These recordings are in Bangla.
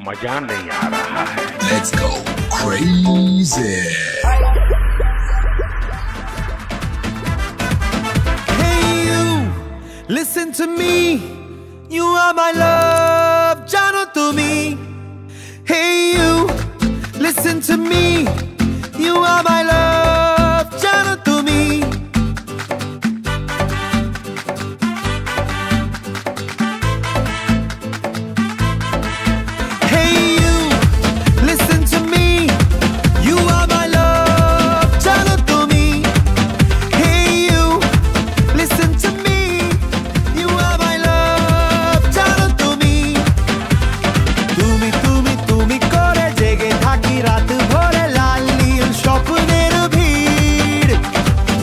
मजा नहीं आ रहा है। Let's go crazy. Hey you, listen to me. You are my love, jano tumi. Hey you, listen to me. You are my love, jano tumi. Hey you, listen to me. You are my love, jano tumi. Hey you, listen to me. You are my love, jano tumi. Tumi tumi tumi kore jege thaki raat bhore lal নীল স্বপ্নের ভিড়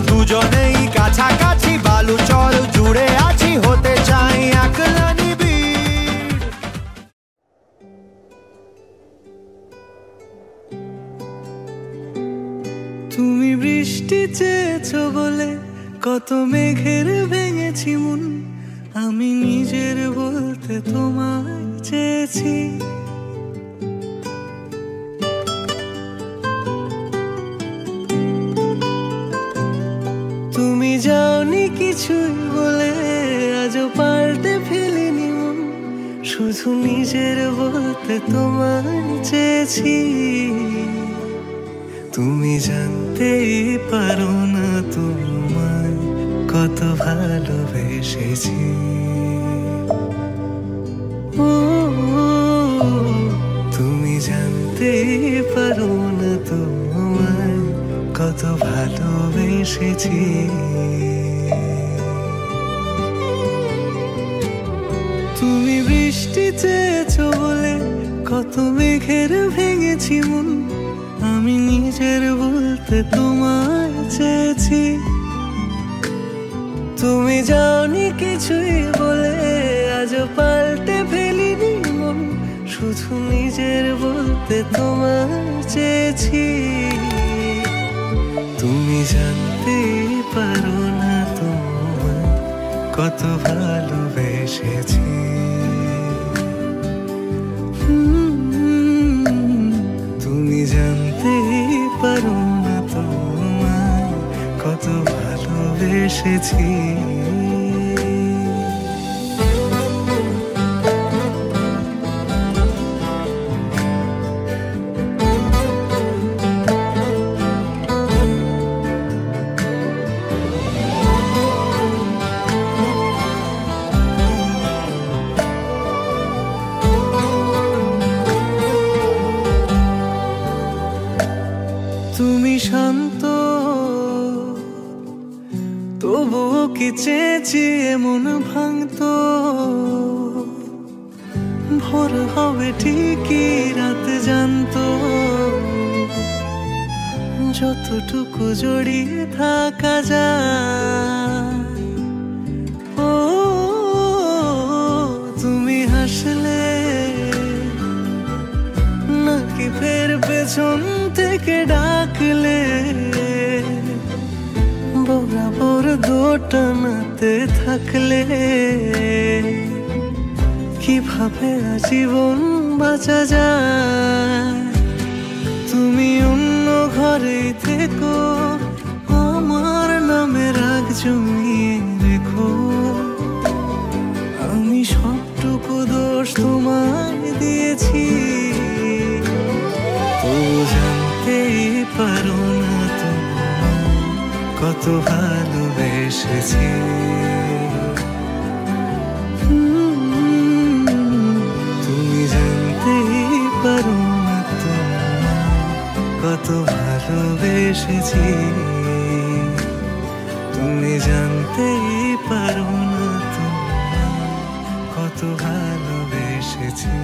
দুজনেই কাছাকাছি বালু চর জুড়ে আছি হতে চাই একলা নিবিড় তুমি বৃষ্টি চেয়েছো বলে কত মেঘের ভেঙেছি মন আমি নিজের বলতে তোমায় চেয়েছি তুমি যাওনি কিছুই বলে আজও পাল্টে ফেলিনি মন শুধু নিজের বলতে তোমায় চেয়েছি তুমি জানতেই পারো না তোমায় কত ভালোবেসেছি ও তুমি জানতেই পারো না তোমায় কত ভালোবেসেছি তুমি বৃষ্টি চেয়েছো বলে কত মেঘের ভেঙেছি মন আমি নিজের বলতে তোমায় চেয়েছি তুমি যাওনি কিছুই বলে আজও পাল্টে ফেলিনি মন শুধু নিজের বলতে তোমায় চেয়েছি তুমি জানতে পারো না তোমায় কত ভালোবেসেছি তুমি জানতে পারো না তোমায় কত ভালোবেসেছি তুমি শান্ত তবুও কি চেয়েছি এমন ভাঙতো ভোর হবে ঠিকই রাত জানতো যতটুকু জড়িয়ে থাকা যায় ও তুমি হাসলে নাকি ফের পেছন থেকে ডাকলে বরাবর দোটানাতে থাকলে কিভাবে আজীবন বাঁচা যায় তুমি অন্য ঘরে থেকো আমার নামে রাগ জমিয়ে রেখো আমি সবটুকু দোষ তোমায় দিয়েছি তো জানতেই পারো না তোমায় কত ভালোবেসেছি তুমি জানতেই পারো না তোমায় কত ভালোবেসেছি তুমি জানতেই পারো না তোমায় কত ভালোবেসেছি